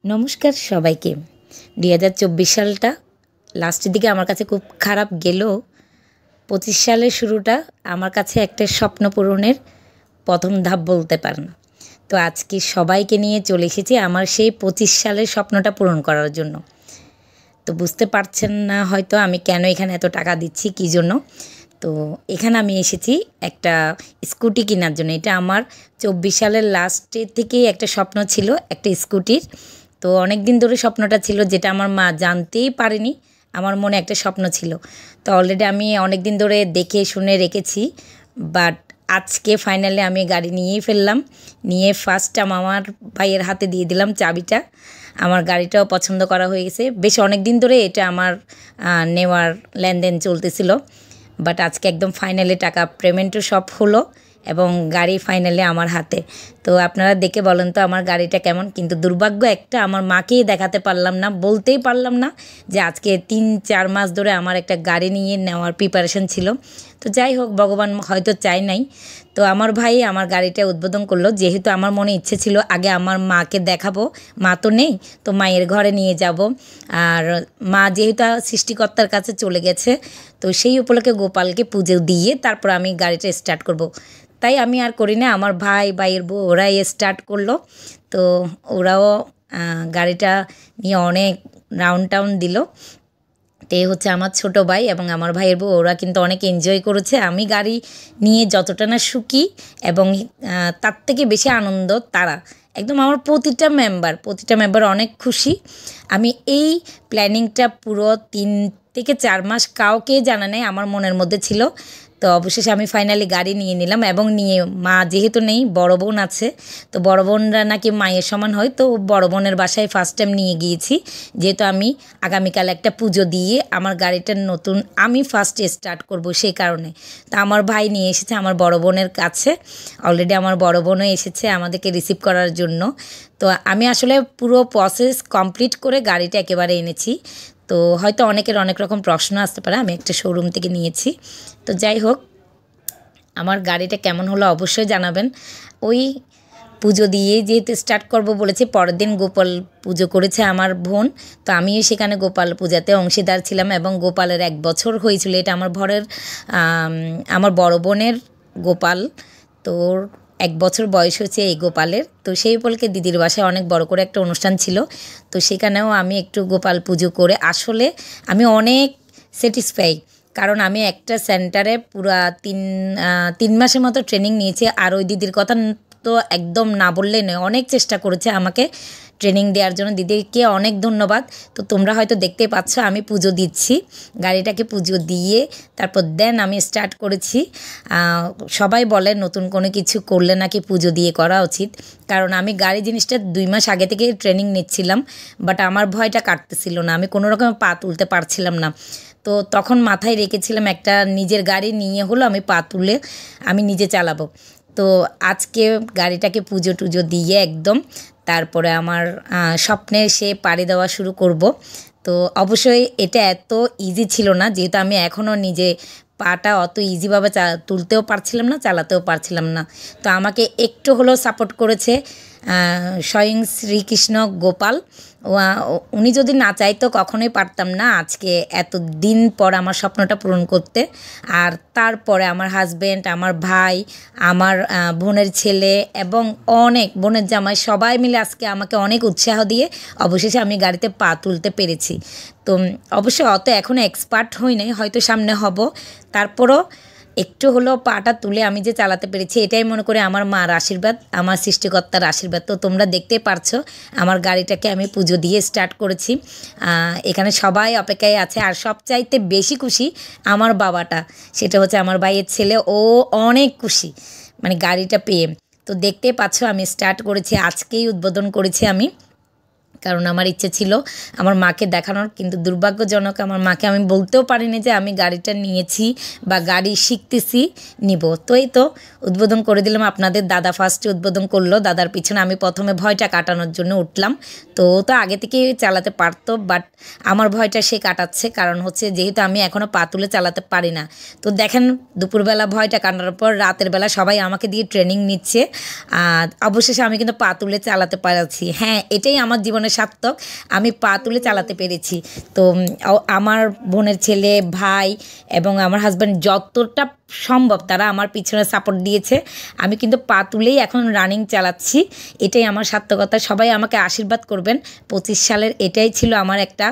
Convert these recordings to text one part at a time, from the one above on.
নমস্কার সবাইকে। ২০২৪ সালটা লাস্টের দিকে আমার কাছে খুব খারাপ গেলেও ২৫ সালের শুরুটা আমার কাছে একটা স্বপ্ন পূরণের প্রথম ধাপ বলতে পারেন। তো আজকে সবাইকে নিয়ে চলে এসেছি আমার সেই ২৫ সালের স্বপ্নটা পূরণ করার জন্য। তো বুঝতে পারছেন না হয়তো আমি কেন এখানে এত টাকা দিচ্ছি, কী জন্য। তো এখানে আমি এসেছি একটা স্কুটি কেনার জন্য। এটা আমার ২৪ সালের লাস্টের থেকেই একটা স্বপ্ন ছিল, একটা স্কুটির। তো অনেক দিন ধরে স্বপ্নটা ছিল, যেটা আমার মা জানতেই পারেনি আমার মনে একটা স্বপ্ন ছিল। তো অলরেডি আমি অনেক দিন ধরে দেখে শুনে রেখেছি, বাট আজকে ফাইনালি আমি গাড়ি নিয়েই ফেললাম। নিয়ে ফার্স্ট টাইম আমার ভাইয়ের হাতে দিয়ে দিলাম চাবিটা। আমার গাড়িটাও পছন্দ করা হয়ে গেছে। বেশ অনেক দিন ধরে এটা আমার নেওয়ার লেনদেন চলতেছিল, বাট আজকে একদম ফাইনালি টাকা পেমেন্টও সব হলো এবং গাড়ি ফাইনালি আমার হাতে। তো আপনারা দেখে বলেন তো আমার গাড়িটা কেমন। কিন্তু দুর্ভাগ্য একটা, আমার মাকেই দেখাতে পারলাম না, বলতেই পারলাম না যে আজকে ৩-৪ মাস ধরে আমার একটা গাড়ি নিয়ে নেওয়ার প্রিপারেশন ছিল। তো যাই হোক, ভগবান হয়তো চাই নাই। তো আমার ভাই আমার গাড়িটা উদ্বোধন করলো। যেহেতু আমার মনে ইচ্ছে ছিল আগে আমার মাকে দেখাবো, মা তো নেই, তো মায়ের ঘরে নিয়ে যাব। আর মা যেহেতু সৃষ্টিকর্তার কাছে চলে গেছে, তো সেই উপলক্ষে গোপালকে পুজো দিয়ে তারপর আমি গাড়িটা স্টার্ট করব। তাই আমি আর করি না, আমার ভাইয়ের বউ ওরাই স্টার্ট করলো। তো ওরাও গাড়িটা নিয়ে অনেক রাউন্ড টাউন দিল। তো এই হচ্ছে আমার ছোট ভাই এবং আমার ভাইয়ের বউ, ওরা কিন্তু অনেক এনজয় করেছে। আমি গাড়ি নিয়ে যতটা না সুখী এবং তার থেকে বেশি আনন্দ তারা, একদম আমার প্রতিটা মেম্বার অনেক খুশি। আমি এই প্ল্যানিংটা পুরো ৩ থেকে ৪ মাস কাউকে জানা নেই, আমার মনের মধ্যে ছিল। তো অবশেষে আমি ফাইনালি গাড়ি নিয়ে নিলাম এবং নিয়ে, মা যেহেতু নেই, বড় বোন আছে। তো বড় বোনরা নাকি মায়ের সমান হয়, তো বড় বোনের বাসায় ফার্স্ট টাইম নিয়ে গিয়েছি। যেহেতু আমি আগামীকাল একটা পুজো দিয়ে আমার গাড়িটা নতুন আমি ফার্স্টে স্টার্ট করব, সেই কারণে। তো আমার ভাই নিয়ে এসেছে আমার বড় বোনের কাছে। অলরেডি আমার বড় বোনও এসেছে আমাদেরকে রিসিভ করার জন্য। তো আমি আসলে পুরো প্রসেস কমপ্লিট করে গাড়িটা একেবারে এনেছি। তো হয়তো অনেকের অনেক রকম প্রশ্ন আসতে পারে, আমি একটা শোরুম থেকে নিয়েছি। তো যাই হোক, আমার গাড়িটা কেমন হলো অবশ্যই জানাবেন। ওই পুজো দিয়ে যেহেতু স্টার্ট করব বলেছি, পরের দিন গোপাল পুজো করেছে আমার বোন। তো আমিও সেখানে গোপাল পূজাতে অংশীদার ছিলাম এবং গোপালের ১ বছর হয়েছিল। এটা আমার বড় বোনের গোপাল। তোর ১ বছর বয়স হয়েছে এই গোপালের। তো সেই উপলক্ষে দিদির বাসায় অনেক বড় করে একটা অনুষ্ঠান ছিল। তো সেখানেও আমি একটু গোপাল পুজো করে আসলে আমি অনেক স্যাটিসফাই, কারণ আমি একটা সেন্টারে পুরা ৩ মাসের মতো ট্রেনিং নিয়েছি। আর ওই দিদির কথা তো একদম না বললেই নয়, অনেক চেষ্টা করেছে আমাকে ট্রেনিং দেওয়ার জন্য। দিদিকে অনেক ধন্যবাদ। তো তোমরা হয়তো দেখতেই পাচ্ছ আমি পুজো দিচ্ছি, গাড়িটাকে পুজো দিয়ে তারপর দেন আমি স্টার্ট করেছি। সবাই বলে নতুন কোনো কিছু করলে নাকি পুজো দিয়ে করা উচিত, কারণ আমি গাড়ি জিনিসটা ২ মাস আগে থেকে ট্রেনিং নিচ্ছিলাম, বাট আমার ভয়টা কাটতেছিল না, আমি কোনো রকম পা তুলতে পারছিলাম না। তো তখন মাথায় রেখেছিলাম একটা নিজের গাড়ি নিয়ে হলো আমি পা তুলে আমি নিজে চালাবো। তো আজকে গাড়িটাকে পুজো টুজো দিয়ে একদম তারপরে আমার স্বপ্নের সে পাড়ি দেওয়া শুরু করব। তো অবশ্যই এটা এত ইজি ছিল না, যেহেতু আমি এখনও নিজে পাটা অত ইজিভাবে তুলতেও পারছিলাম না, চালাতেও পারছিলাম না। তো আমাকে একটু হলেও সাপোর্ট করেছে স্বয়ং শ্রীকৃষ্ণ গোপাল। উনি যদি না চাইতো কখনোই পারতাম না আজকে এত দিন পর আমার স্বপ্নটা পূরণ করতে। আর তারপরে আমার হাজব্যান্ড, আমার ভাই, আমার বোনের ছেলে এবং অনেক বোনের জামাই সবাই মিলে আজকে আমাকে অনেক উৎসাহ দিয়ে অবশেষে আমি গাড়িতে পা তুলতে পেরেছি। তো অবশ্যই অত এখনও এক্সপার্ট হই নাই, হয়তো সামনে হব। তারপরও একটু হলেও পাটা তুলে আমি যে চালাতে পেরেছি, এটাই মনে করে আমার মার আশীর্বাদ, আমার সৃষ্টিকর্তার আশীর্বাদ। তো তোমরা দেখতেই পারছো আমার গাড়িটাকে আমি পুজো দিয়ে স্টার্ট করেছি। এখানে সবাই অপেক্ষায় আছে। আর সবচাইতে বেশি খুশি আমার বাবাটা, সেটা হচ্ছে আমার ভাইয়ের ছেলে, ও অনেক খুশি মানে গাড়িটা পেয়ে। তো দেখতেই পাচ্ছ আমি স্টার্ট করেছি, আজকেই উদ্বোধন করেছি আমি, কারণ আমার ইচ্ছে ছিল আমার মাকে দেখানোর। কিন্তু দুর্ভাগ্যজনক আমার মাকে আমি বলতেও পারিনি যে আমি গাড়িটা নিয়েছি বা গাড়ি শিখতেছি নিব। তো এই তো উদ্বোধন করে দিলাম। আপনাদের দাদা ফার্স্টে উদ্বোধন করলো, দাদার পিছনে আমি প্রথমে ভয়টা কাটানোর জন্য উঠলাম। তো ও তো আগে থেকেই চালাতে পারতো, বাট আমার ভয়টা সে কাটাচ্ছে, কারণ হচ্ছে যেহেতু আমি এখনও পা তুলে চালাতে পারি না। তো দেখেন দুপুরবেলা ভয়টা কাটানোর পর রাতের বেলা সবাই আমাকে দিয়ে ট্রেনিং নিচ্ছে। অবশেষে আমি কিন্তু পা তুলে চালাতে পারছি। হ্যাঁ, এটাই আমার জীবনের সার্থক, আমি পা তুলে চালাতে পেরেছি। তো আমার বোনের ছেলে, ভাই এবং আমার হাজব্যান্ড যতটা সম্ভব তারা আমার পিছনে সাপোর্ট দিয়েছে। আমি কিন্তু পা তুলেই এখন রানিং চালাচ্ছি, এটাই আমার সার্থকতা। সবাই আমাকে আশীর্বাদ করবেন। 25 সালের এটাই ছিল আমার একটা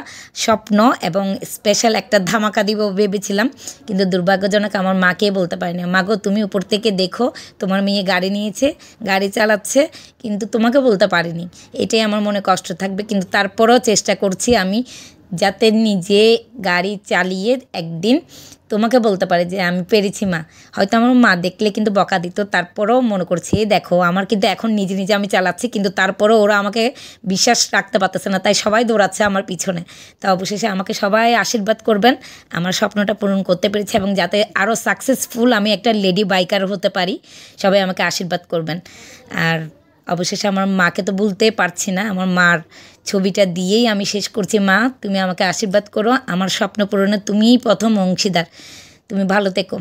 স্বপ্ন এবং স্পেশাল একটা ধামাকা দিব ভেবেছিলাম, কিন্তু দুর্ভাগ্যজনক আমার মাকে বলতে পারিনি। মা গো, তুমি উপর থেকে দেখো, তোমার মেয়ে গাড়ি নিয়েছে, গাড়ি চালাচ্ছে, কিন্তু তোমাকে বলতে পারিনি। এটাই আমার মনে কষ্ট থাকবে, কিন্তু তারপরেও চেষ্টা করছি আমি যাতে নিজে গাড়ি চালিয়ে একদিন তোমাকে বলতে পারে যে আমি পেরেছি মা। হয়তো আমার মা দেখলে কিন্তু বকা দিত, তারপরেও মনে করছি দেখো আমার কিন্তু এখন নিজে নিজে আমি চালাচ্ছি, কিন্তু তারপরেও ওরা আমাকে বিশ্বাস রাখতে পারতেছে না, তাই সবাই দৌড়াচ্ছে আমার পিছনে। তা অবশেষে আমাকে সবাই আশীর্বাদ করবেন আমার স্বপ্নটা পূরণ করতে পেরেছি, এবং যাতে আরও সাকসেসফুল আমি একটা লেডি বাইকার হতে পারি, সবাই আমাকে আশীর্বাদ করবেন। আর অবশেষে আমার মাকে তো বলতেই পারছি না, আমার মার ছবিটা দিয়েই আমি শেষ করছি। মা, তুমি আমাকে আশীর্বাদ করো, আমার স্বপ্ন পূরণে তুমিই প্রথম অংশীদার। তুমি ভালো থেকো।